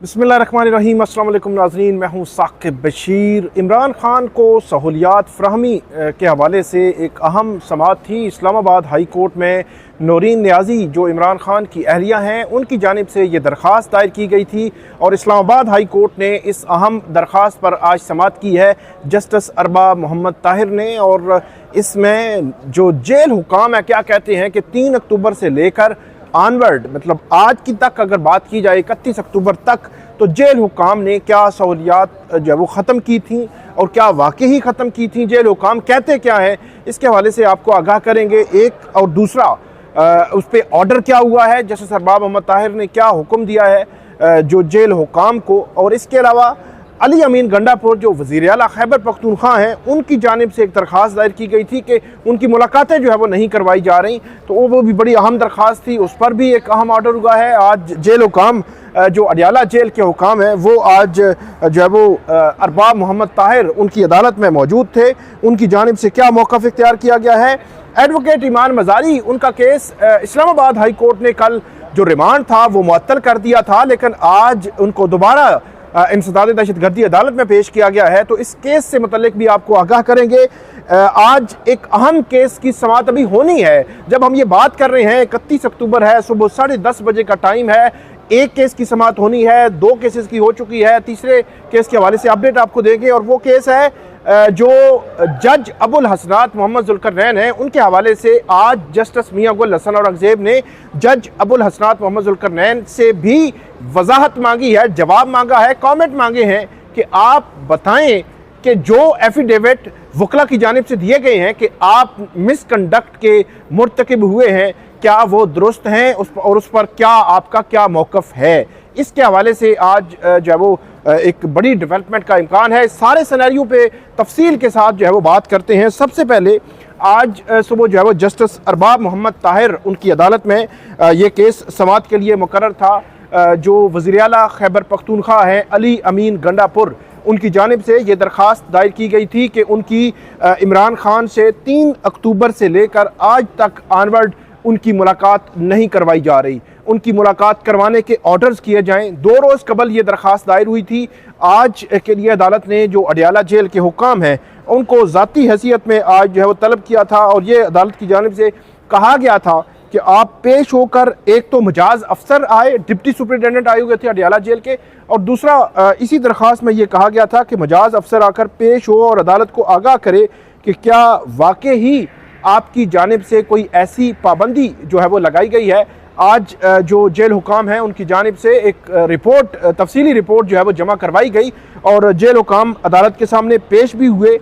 बिस्मिल्लाहिर्रहमानिर्रहीम। अस्सलाम वालेकुम नाज़रीन, मैं हूँ साकिब बशीर। इमरान खान को सहूलियात फ्राहमी के हवाले से एक अहम समाअत थी। इस्लामाबाद हाई कोर्ट में नौरीन नियाज़ी जो इमरान खान की अहलिया हैं उनकी जानिब से ये दरख्वास्त दायर की गई थी और इस्लामाबाद हाई कोर्ट ने इस अहम दरख्वास्त पर आज समाअत की है जस्टिस अरबाब मोहम्मद ताहिर ने। और इसमें जो जेल हुकाम है क्या कहते हैं कि 3 अक्टूबर से लेकर ऑनवर्ड, मतलब आज की तक अगर बात की जाए 31 अक्टूबर तक, तो जेल हुकाम ने क्या सहूलियात जो है वो ख़त्म की थी और क्या वाकई ही ख़त्म की थी, जेल हुकाम कहते क्या है, इसके हवाले से आपको आगाह करेंगे। एक और दूसरा उस पर ऑर्डर क्या हुआ है, जस्टिस अरबाब मोहम्मद ताहिर ने क्या हुक्म दिया है जो जेल हुकाम को। और इसके अलावा अली अमीन गंडापुर जो वज़ीर आला खैबर पख्तूनख्वा हैं उनकी जानिब से एक दरख्वास्त दायर की गई थी कि उनकी मुलाकातें जो है वो नहीं करवाई जा रही, तो वो भी बड़ी अहम दरख्वास्त थी, उस पर भी एक अहम ऑर्डर हुआ है। आज जेल हुकाम जो अडियाला जेल के हुकाम हैं वो आज जो है वो अरबाब मोहम्मद ताहिर उनकी अदालत में मौजूद थे। उनकी जानिब से क्या मौक़िफ़ इख्तियार किया गया है। एडवोकेट ईमान मज़ारी, उनका केस इस्लामाबाद हाई कोर्ट ने कल जो रिमांड था वो मुअत्तल कर दिया था, लेकिन आज उनको दोबारा इंसदाद दहशतगर्दी अदालत में पेश किया गया है, तो इस केस से मुतल्लिक भी आपको आगाह करेंगे। आज एक अहम केस की समाअत अभी होनी है। जब हम ये बात कर रहे हैं 31 अक्टूबर है, सुबह 10:30 बजे का टाइम है। एक केस की समाअत होनी है, 2 केसेस की हो चुकी है, तीसरे केस के हवाले से अपडेट आपको देंगे। और वो केस है जो जज अबुल हसनात मोहम्मद जुल्करनैन हैं उनके हवाले से आज जस्टिस मियां गुल हसन औरंगज़ेब ने जज अबुल हसनात मोहम्मद जुल्करनैन से भी वजाहत मांगी है, जवाब मांगा है, कमेंट मांगे हैं कि आप बताएं कि जो एफिडेविट वकला की जानिब से दिए गए हैं कि आप मिसकंडक्ट के मुर्तकिब हुए हैं, क्या वो दुरुस्त हैं और उस पर क्या आपका क्या मौक़िफ़ है। इसके हवाले से आज जो है वो एक बड़ी डेवलपमेंट का इम्कान है। सारे सिनेरियो पे तफसील के साथ जो है वो बात करते हैं। सबसे पहले आज सुबह जो है वो जस्टिस अरबाब मोहम्मद ताहिर उनकी अदालत में ये केस समाअत के लिए मुकर्रर था। जो वज़ीर आला खैबर पख्तूनख्वा हैं अली अमीन गंडापुर, उनकी जानिब से ये दरख्वास्त दायर की गई थी कि उनकी इमरान खान से 3 अक्टूबर से लेकर आज तक ऑनवर्ड उनकी मुलाकात नहीं करवाई जा रही, उनकी मुलाकात करवाने के ऑर्डर्स किए जाएं। 2 रोज़ कबल ये दरख्वास्त दायर हुई थी। आज के लिए अदालत ने जो अडियाला जेल के हुक्म हैं उनको ज़ाती हैसियत में आज जो है वो तलब किया था और ये अदालत की जानिब से कहा गया था कि आप पेश होकर, एक तो मजाज अफसर आए, डिप्टी सुपरिटेंडेंट आए हुए थे अडियाला जेल के, और दूसरा इसी दरख्वास्त में ये कहा गया था कि मजाज अफसर आकर पेश हो और अदालत को आगाह करे कि क्या वाकई ही आपकी जानिब से कोई ऐसी पाबंदी जो है वो लगाई गई है। आज जो जेल हुकाम हैं उनकी जानिब से एक रिपोर्ट, तफसीली रिपोर्ट जो है वो जमा करवाई गई और जेल हुकाम अदालत के सामने पेश भी हुए।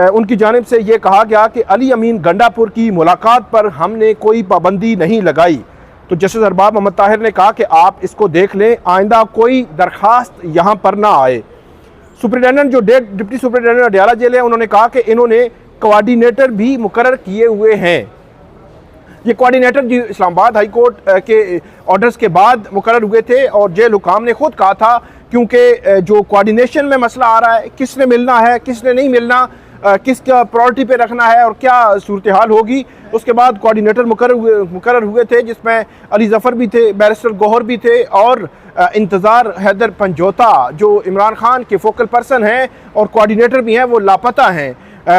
उनकी जानिब से ये कहा गया कि अली अमीन गंडापुर की मुलाकात पर हमने कोई पाबंदी नहीं लगाई। तो जस्टिस अरबाब मोहम्मद ताहिर ने कहा कि आप इसको देख लें, आइंदा कोई दरख्वास्त यहाँ पर ना आए। सुपरिटेंडेंट जो डिप्टी सुपरिटेंडेंट अडियाला जेल है उन्होंने कहा कि इन्होंने कोऑर्डिनेटर भी मुकर्रर किए हुए हैं। ये कोऑर्डिनेटर जी इस्लामाबाद हाई कोर्ट के ऑर्डर्स के बाद मुकर्रर हुए थे और जेल हुकाम ने खुद कहा था, क्योंकि जो कोऑर्डिनेशन में मसला आ रहा है, किसने मिलना है, किसने नहीं मिलना, किसका प्रायोरिटी पे रखना है और क्या सूरत हाल होगी। उसके बाद कोऑर्डिनेटर मुकर्रर हुए थे जिसमें अली जफ़र भी थे, बैरिस्टर गौहर भी थे और इंतज़ार हैदर पंजोता जो इमरान खान के फोकल पर्सन हैं और कोऑर्डिनेटर भी हैं, वो लापता हैं।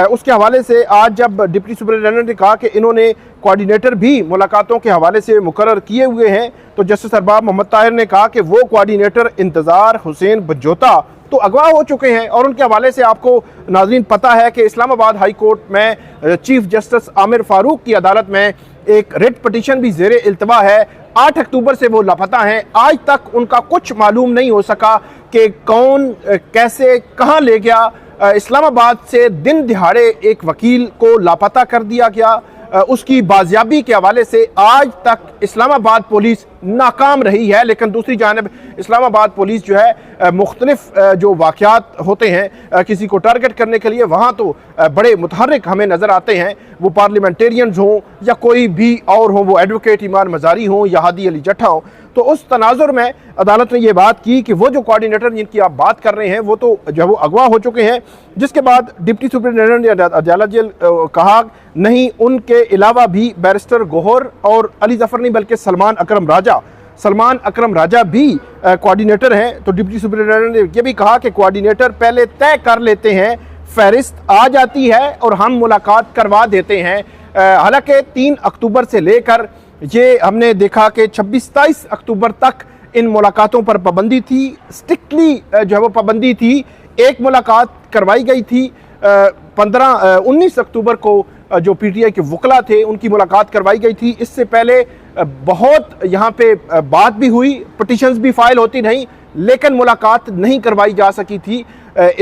उसके हवाले से आज जब डिप्टी सुपरिटेंडेंट ने कहा कि इन्होंने कोऑर्डिनेटर भी मुलाकातों के हवाले से मुकर्रर किए हुए हैं, तो जस्टिस अरबाब मोहम्मद ताहिर ने कहा कि वो कोऑर्डिनेटर इंतज़ार हुसैन बंजोता तो अगवा हो चुके हैं। और उनके हवाले से आपको नाज़रीन पता है कि इस्लामाबाद हाई कोर्ट में चीफ जस्टिस आमिर फारूक की अदालत में एक रिट पटिशन भी ज़ेरे इल्तवा है। 8 अक्टूबर से वो लापता हैं, आज तक उनका कुछ मालूम नहीं हो सका कि कौन कैसे कहाँ ले गया। इस्लामाबाद से दिन दिहाड़े एक वकील को लापता कर दिया गया। उसकी बाजियाबी के हवाले से आज तक इस्लामाबाद पुलिस नाकाम रही है। लेकिन दूसरी जानिब इस्लामाबाद पुलिस जो है मुख्तलिफ जो वाक़यात होते हैं किसी को टारगेट करने के लिए, वहाँ तो बड़े मुतहर्रिक हमें नज़र आते हैं, वो पार्लियामेंटेरियंस हों या कोई भी और हों, वो एडवोकेट ईमान मज़ारी हों या हादी अली जट्टा हों। तो उस तनाजुर में अदालत ने यह बात की कि वो जो कोऑर्डिनेटर जिनकी आप बात कर रहे हैं वो तो जो है वो अगवा हो चुके हैं। जिसके बाद डिप्टी सुपरिटेंडेंट ने अडियाला जेल कहा नहीं, उनके अलावा भी बैरिस्टर गौहर और अली जफ़र नहीं बल्कि सलमान अकरम राजा सलमान अकरम राजा भी कोऑर्डिनेटर हैं। तो डिप्टी सुपरिटेंडेंट ने यह भी कहा कि कोऑर्डिनेटर पहले तय कर लेते हैं, फहरिस्त आ जाती है और हम मुलाकात करवा देते हैं। हालांकि 3 अक्टूबर से लेकर ये हमने देखा कि 26-27 अक्टूबर तक इन मुलाकातों पर पाबंदी थी, स्ट्रिक्टली जो है वो पाबंदी थी। एक मुलाकात करवाई गई थी 19 अक्टूबर को जो पीटीआई के वकला थे उनकी मुलाकात करवाई गई थी। इससे पहले बहुत यहाँ पे बात भी हुई, पिटिशंस भी फाइल होती रहीं, लेकिन मुलाकात नहीं करवाई जा सकी थी।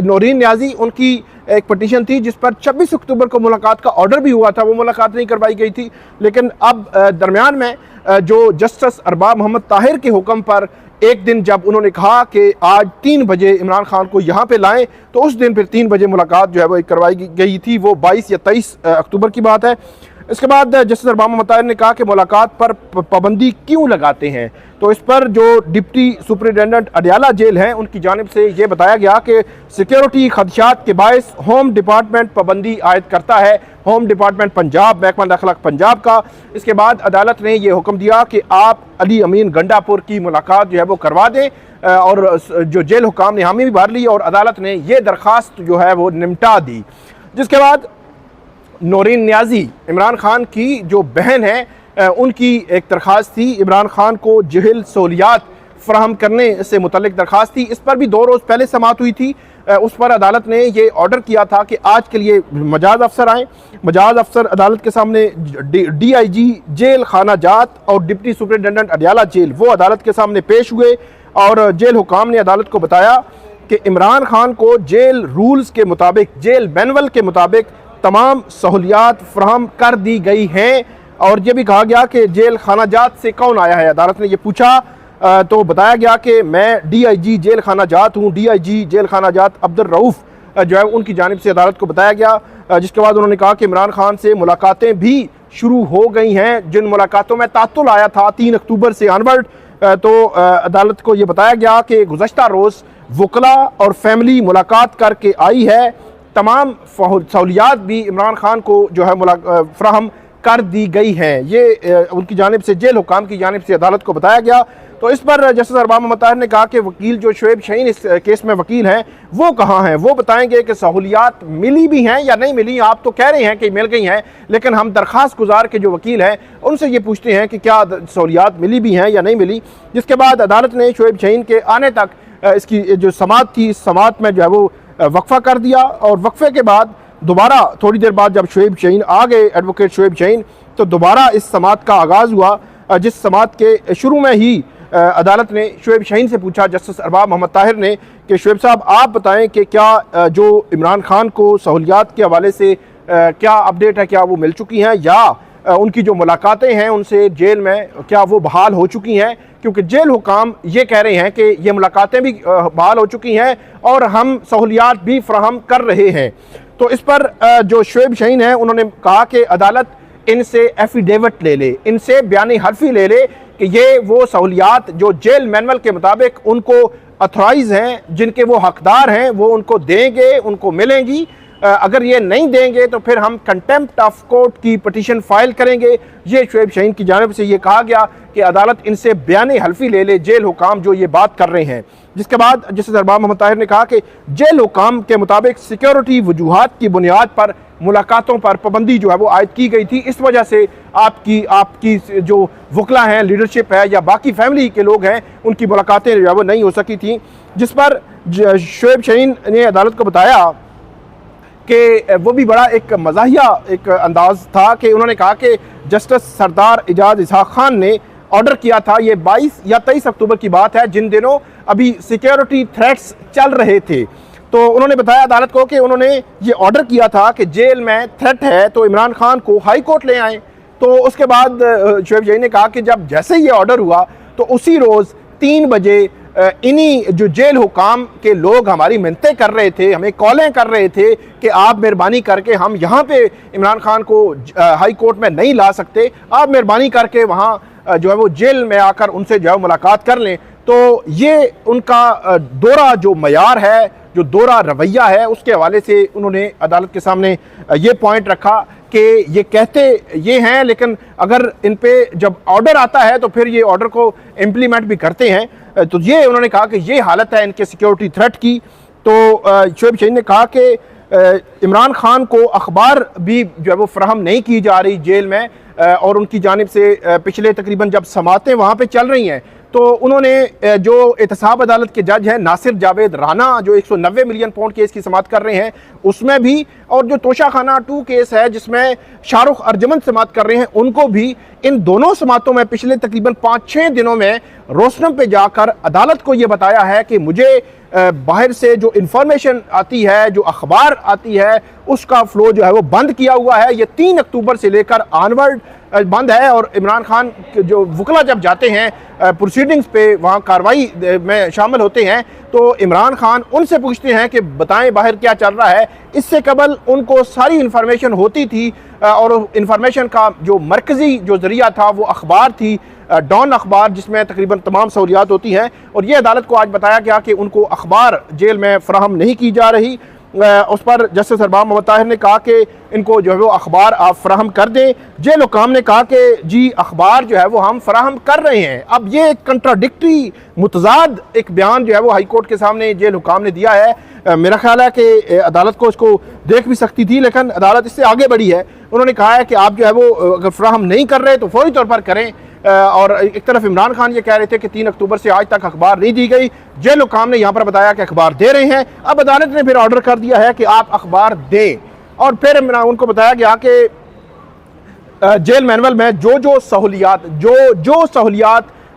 नौरीन न्याजी उनकी एक पिटिशन थी जिस पर 26 अक्टूबर को मुलाकात का ऑर्डर भी हुआ था, वो मुलाकात नहीं करवाई गई थी। लेकिन अब दरमियान में जो जस्टिस अरबाब मोहम्मद ताहिर के हुक्म पर एक दिन जब उन्होंने कहा कि आज 3 बजे इमरान खान को यहाँ पे लाएं, तो उस दिन फिर 3 बजे मुलाकात जो है वो करवाई गई थी। वो 22 या 23 अक्टूबर की बात है। इसके बाद जस्टिस अरबाब मोहम्मद ताहिर ने कहा कि मुलाकात पर पाबंदी क्यों लगाते हैं। तो इस पर जो डिप्टी सुपरिटेंडेंट अडयाला जेल हैं उनकी जानिब से ये बताया गया कि सिक्योरिटी खदशात के बायस होम डिपार्टमेंट पाबंदी आयद करता है, होम डिपार्टमेंट पंजाब, महकमा दाखिला पंजाब का। इसके बाद अदालत ने यह हुक्म दिया कि आप अली अमीन गंडापुर की मुलाकात जो है वो करवा दें, और जो जेल हुकाम ने हामी भी भर ली और अदालत ने यह दरख्वास्त जो है वो निपटा दी। जिसके बाद नौरीन न्याजी इमरान खान की जो बहन है उनकी एक दरख्वास्त थी, इमरान खान को जहिल सहूलियात फराहम करने से मुतल्लिक दरख्वास्त थी। इस पर भी 2 रोज़ पहले समाअत हुई थी। उस पर अदालत ने ये ऑर्डर किया था कि आज के लिए मजाज अफसर आएँ। मजाज अफसर अदालत के सामने DIG जेल खाना जात और डिप्टी सुपरिटेंडेंट अडयाला जेल वो अदालत के सामने पेश हुए और जेल हुकाम ने अदालत को बताया कि इमरान खान को जेल रूल्स के मुताबिक, जेल मैनुअल के मुताबिक तमाम सहूलियात फराहम कर दी गई हैं। और ये भी कहा गया कि जेल खाना जात से कौन आया है। अदालत ने ये पूछा तो बताया गया कि मैं DIG जेल खाना जात हूँ। DIG जेल खाना जात अब्दुल रऊफ़ जो है उनकी जानिब से अदालत को बताया गया। जिसके बाद उन्होंने कहा कि इमरान खान से मुलाकातें भी शुरू हो गई हैं, जिन मुलाकातों में तातुल आया था 3 अक्टूबर से ऑनवर्ड। तो अदालत को ये बताया गया कि गुज़श्ता रोज़ वकला और फैमिली मुलाकात करके आई है। तमाम सहूलियात भी इमरान खान को जो है फ्राहम कर दी गई हैं। ये उनकी जानिब से, जेल हुकाम की जानिब से अदालत को बताया गया। तो इस पर जस्टिस अरबाब मोहम्मद ताहिर ने कहा कि वकील जो शुएब शाहीन इस केस में वकील हैं वो कहाँ हैं, वो बताएंगे कि सहूलियात मिली भी हैं या नहीं मिली। आप तो कह रहे हैं कि मिल गई हैं, लेकिन हम दरख्वास्त गुजार के जो वकील हैं उनसे ये पूछते हैं कि क्या सहूलियात मिली भी हैं या नहीं मिली। जिसके बाद अदालत ने शुएब शाहीन के आने तक इसकी जो समाअत थी, इस समाअत में जो है वो वक्फा कर दिया। और वक्फे के बाद दोबारा थोड़ी देर बाद जब शुएब शाहीन आ गए, एडवोकेट शुएब शाहीन, तो दोबारा इस समाअत का आगाज़ हुआ। जिस समाअत के शुरू में ही अदालत ने शुएब शाहीन से पूछा, जस्टिस अरबाब मोहम्मद ताहिर ने, कि शुएब साहब आप बताएं कि क्या जो इमरान खान को सहूलियात के हवाले से क्या अपडेट है, क्या वो मिल चुकी हैं या उनकी जो मुलाकातें हैं उनसे जेल में क्या वो बहाल हो चुकी हैं। क्योंकि जेल हुकाम ये कह रहे हैं कि ये मुलाकातें भी बहाल हो चुकी हैं और हम सहूलियात भी फराहम कर रहे हैं। तो इस पर जो शुएब शाहीन है उन्होंने कहा कि अदालत इनसे एफिडेविट ले ले, इनसे बयानी हल्फी ले ले कि ये वो सहूलियात जो जेल मैनुअल के मुताबिक उनको अथॉराइज हैं, जिनके वो हकदार हैं, वो उनको देंगे, उनको मिलेंगी। अगर ये नहीं देंगे तो फिर हम कंटेम्प्ट ऑफ कोर्ट की पिटीशन फाइल करेंगे। ये शुएब शाहीन की जानिब से ये कहा गया कि अदालत इनसे बयानी हल्फी ले ले, जेल हुकाम जो ये बात कर रहे हैं। जिसके बाद जस्टिस अरबाब मोहम्मद ताहिर ने कहा कि जेल हुकाम के मुताबिक सिक्योरिटी वजूहात की बुनियाद पर मुलाकातों पर पाबंदी जो है वो आयद की गई थी। इस वजह से आपकी जो वकला हैं, लीडरशिप है या बाकी फैमिली के लोग हैं, उनकी मुलाकातें जो है वो नहीं हो सकी थी। जिस पर शुएब शाहीन ने अदालत को बताया कि वो भी बड़ा एक मज़ाहिया एक अंदाज था कि उन्होंने कहा कि जस्टिस सरदार एजाज इसहाक खान ने ऑर्डर किया था, ये 22 या 23 अक्टूबर की बात है, जिन दिनों अभी सिक्योरिटी थ्रेट्स चल रहे थे। तो उन्होंने बताया अदालत को कि उन्होंने ये ऑर्डर किया था कि जेल में थ्रेट है तो इमरान खान को हाई कोर्ट ले आएँ। तो उसके बाद शुएब शाहीन ने कहा कि जब जैसे ये ऑर्डर हुआ तो उसी रोज़ 3 बजे इन्हीं जो जेल हुकाम के लोग हमारी मिन्नतें कर रहे थे, हमें कॉलें कर रहे थे कि आप मेहरबानी करके, हम यहाँ पे इमरान खान को हाई कोर्ट में नहीं ला सकते, आप मेहरबानी करके वहाँ जो है वो जेल में आकर उनसे जो है मुलाकात कर लें। तो ये उनका दोहरा जो मयार है, जो दोहरा रवैया है, उसके हवाले से उन्होंने अदालत के सामने ये पॉइंट रखा कि ये कहते ये हैं, लेकिन अगर इन पे जब ऑर्डर आता है तो फिर ये ऑर्डर को इम्प्लीमेंट भी करते हैं। तो ये उन्होंने कहा कि ये हालत है इनके सिक्योरिटी थ्रेट की। तो शोएब शहीन ने कहा कि इमरान खान को अखबार भी जो है वो फराहम नहीं की जा रही जेल में, और उनकी जानिब से पिछले तकरीबन जब समातें वहाँ पे चल रही हैं तो उन्होंने जो एहतसाब अदालत के जज हैं नासिर जावेद राना, जो 190 मिलियन पाउंड केस की समात कर रहे हैं उसमें भी, और जो तोशा खाना 2 केस है जिसमें शाहरुख अर्जमन समात कर रहे हैं उनको भी, इन दोनों समातों में पिछले तकरीबन 5-6 दिनों में रोशनम पे जाकर अदालत को ये बताया है कि मुझे बाहर से जो इंफॉर्मेशन आती है, जो अखबार आती है, उसका फ्लो जो है वो बंद किया हुआ है। ये 3 अक्टूबर से लेकर ऑनवर्ड बंद है। और इमरान खान जो वकला जब जाते हैं प्रोसीडिंग्स पे, वहाँ कार्रवाई में शामिल होते हैं, तो इमरान खान उनसे पूछते हैं कि बताएं बाहर क्या चल रहा है। इससे कबल उनको सारी इन्फॉर्मेशन होती थी, और इन्फॉर्मेशन का जो मरकज़ी जो ज़रिया था वो अखबार थी, डॉन अखबार, जिसमें तकरीबन तमाम सहूलियात होती हैं। और ये अदालत को आज बताया गया कि उनको अखबार जेल में फ़राहम नहीं की जा रही। उस पर जस्टिस अरबाब मोहम्मद ताहिर ने कहा कि इनको जो है वो अखबार आप फराहम कर दें। जेल हुकाम ने कहा कि जी अखबार जो है वो हम फराहम कर रहे हैं। अब ये कंट्राडिक्टरी मुतजाद एक बयान जो है वो हाई कोर्ट के सामने जेल हुकाम ने दिया है। मेरा ख्याल है कि अदालत को इसको देख भी सकती थी, लेकिन अदालत इससे आगे बढ़ी है। उन्होंने कहा है कि आप जो है वो अगर फराहम नहीं कर रहे तो फौरी तौर पर करें। और एक तरफ इमरान खान ये कह रहे थे कि 3 अक्टूबर से आज तक अखबार नहीं दी गई। जेल हुकाम ने यहाँ पर बताया कि अखबार दे रहे हैं। अब अदालत ने फिर ऑर्डर कर दिया है कि आप अखबार दें। और फिर उनको बताया गया कि जेल मैनुअल में जो सहूलियात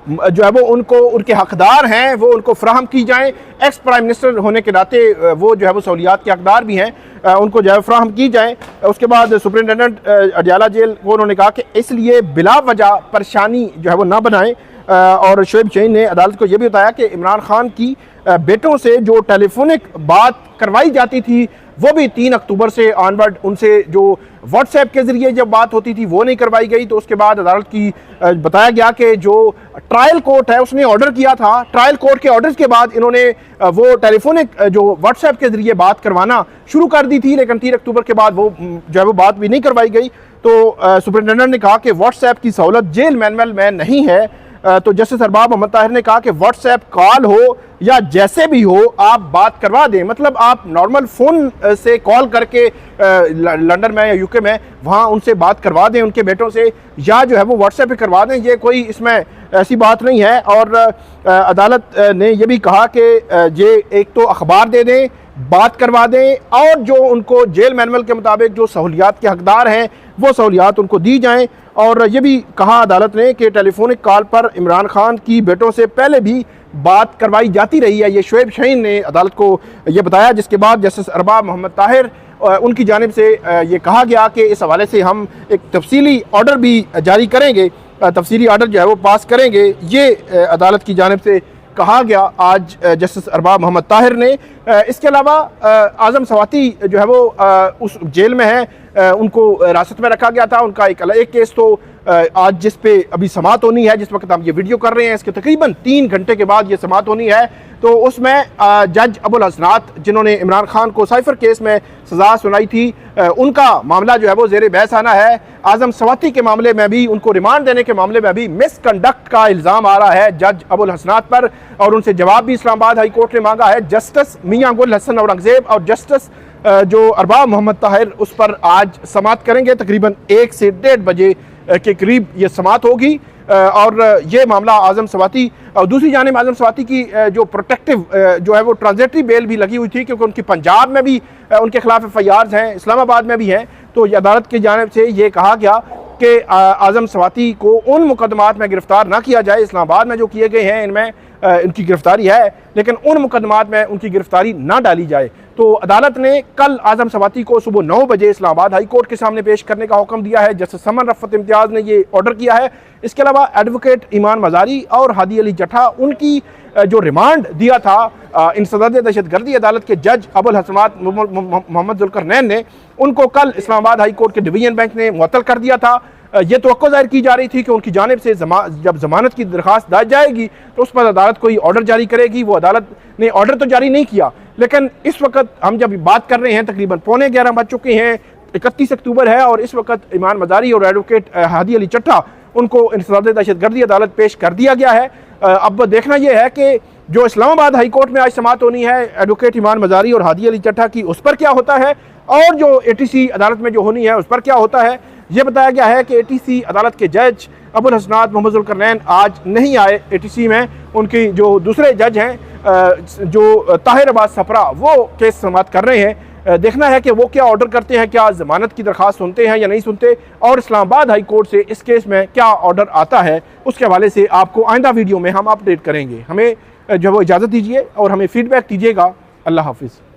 जो है वो उनको उनके हकदार हैं वो उनको फराहम की जाएं। एक्स प्राइम मिनिस्टर होने के नाते वो जो है वो सहूलियात के हकदार भी हैं, उनको जो है फराहम की जाएं। उसके बाद सुपरिटेंडेंट अडियाला जेल को उन्होंने कहा कि इसलिए बिला वजह परेशानी जो है वो ना बनाएं। और शोएब शहीन ने अदालत को यह भी बताया कि इमरान खान की बेटों से जो टेलीफोनिक बात करवाई जाती थी वो भी 3 अक्टूबर से ऑनवर्ड उनसे जो व्हाट्सएप के ज़रिए जब बात होती थी वो नहीं करवाई गई। तो उसके बाद अदालत की बताया गया कि जो ट्रायल कोर्ट है उसने ऑर्डर किया था, ट्रायल कोर्ट के ऑर्डर के बाद इन्होंने वो टेलीफोनिक जो व्हाट्सएप के ज़रिए बात करवाना शुरू कर दी थी, लेकिन 3 अक्टूबर के बाद वो जो है वो बात भी नहीं करवाई गई। तो सुपरिटेंडेंट ने कहा कि व्हाट्सएप की सहूलत जेल मैनुअल में नहीं है। तो जस्टिस अरबाब मोहम्मद ताहिर ने कहा कि व्हाट्सएप कॉल हो या जैसे भी हो आप बात करवा दें, मतलब आप नॉर्मल फ़ोन से कॉल करके लंदन में या यूके में वहाँ उनसे बात करवा दें उनके बेटों से, या जो है वो व्हाट्सएप पे करवा दें। ये कोई इसमें ऐसी बात नहीं है। और अदालत ने यह भी कहा कि ये एक तो अखबार दे दें, बात करवा दें, और जो उनको जेल मैनुअल के मुताबिक जो सहूलियात के हकदार हैं वो सहूलियात उनको दी जाएँ। और ये भी कहा अदालत ने कि टेलीफोनिक कॉल पर इमरान खान की बेटों से पहले भी बात करवाई जाती रही है। ये शोएब शहीन ने अदालत को ये बताया, जिसके बाद जस्टिस अरबाब मोहम्मद ताहिर उनकी जानिब से ये कहा गया कि इस हवाले से हम एक तफसीली ऑर्डर भी जारी करेंगे, तफसीली ऑर्डर जो है वो पास करेंगे। ये अदालत की जानिब से कहा गया आज जस्टिस अरबाब मोहम्मद ताहिर ने। इसके अलावा आज़म सवाती जो है वो उस जेल में है, उनको हिरासत में रखा गया था। उनका एक केस तो आज जिस पे अभी समात होनी है, जिस वक्त हम ये वीडियो कर रहे हैं इसके तकरीबन 3 घंटे के बाद ये समात होनी है। तो उसमें जज अबुल हसनात जिन्होंने इमरान खान को साइफर केस में सज़ा सुनाई थी, उनका मामला जो है वो ज़ेर बहस आना है। आज़म सवाती के मामले में भी उनको रिमांड देने के मामले में भी मिसकंडक्ट का इल्ज़ाम आ रहा है जज अबुल हसनात पर, और उनसे जवाब भी इस्लामाबाद हाई कोर्ट ने मांगा है। जस्टिस मियां गुल हसन औरंगजेब और जस्टिस जो अरबाब मोहम्मद ताहिर उस पर आज समात करेंगे। तकरीबन 1 से 1.5 बजे के करीब ये समात होगी। और ये मामला आज़म सवाती, और दूसरी जानिब आज़म सवाती की जो प्रोटेक्टिव जो है वो ट्रांजिटरी बेल भी लगी हुई थी, क्योंकि उनकी पंजाब में भी उनके खिलाफ FIRs हैं, इस्लामाबाद में भी हैं। तो ये अदालत की जानिब से ये कहा गया कि आज़म सवाती को उन मुकदमात में गिरफ्तार ना किया जाए, इस्लामाबाद में जो किए गए हैं इनमें इनकी गिरफ्तारी है, लेकिन उन मुकदमात में उनकी गिरफ्तारी ना डाली जाए। तो अदालत ने कल आज़म सवाती को सुबह 9 बजे इस्लामाबाद हाई कोर्ट के सामने पेश करने का हुक्म दिया है। जस्टिस समन रफ़त इम्तियाज़ ने ये ऑर्डर किया है। इसके अलावा एडवोकेट ईमान मज़ारी और हादी अली जट्ठा, उनकी जो रिमांड दिया था इंसदाद दहशतगर्दी अदालत के जज अबुल हसनात मोहम्मद जुल्करनैन ने, उनको कल इस्लामाबाद हाई कोर्ट के डिवीजन बेंच ने मुअत्तल कर दिया था। ये तवक्को ज़ाहिर की जा रही थी कि उनकी जानिब से जब ज़मानत की दरख्वास्त दी जाएगी तो उस पर अदालत कोई ऑर्डर जारी करेगी। वो अदालत ने ऑर्डर तो जारी नहीं किया, लेकिन इस वक्त हम जब बात कर रहे हैं तकरीबन 11:15 बज चुके हैं, 31 अक्टूबर है और इस वक्त ईमान मजारी और एडवोकेट हादी अली चट्टा उनको इंसदाद दहशतगर्दी अदालत पेश कर दिया गया है। अब देखना यह है कि जो इस्लामाबाद हाई कोर्ट में आज समाअत होनी है एडवोकेट ईमान मजारी और हादी अली चट्टा की, उस पर क्या होता है, और जो ATC अदालत में जो होनी है उस पर क्या होता है। ये बताया गया है कि ATC अदालत के जज अबुल हसनात मोहम्मद ज़ुल्करनैन आज नहीं आए ATC में। उनकी जो दूसरे जज हैं जो ताहिर अब्बास सफरा, वो केस समाअत कर रहे हैं। देखना है कि वो क्या ऑर्डर करते हैं, क्या ज़मानत की दरख्वास्त सुनते हैं या नहीं सुनते, और इस्लामाबाद हाई कोर्ट से इस केस में क्या ऑर्डर आता है, उसके हवाले से आपको आइंदा वीडियो में हम अपडेट करेंगे। हमें जो वो इजाज़त दीजिए और हमें फीडबैक दीजिएगा। अल्लाह हाफिज़।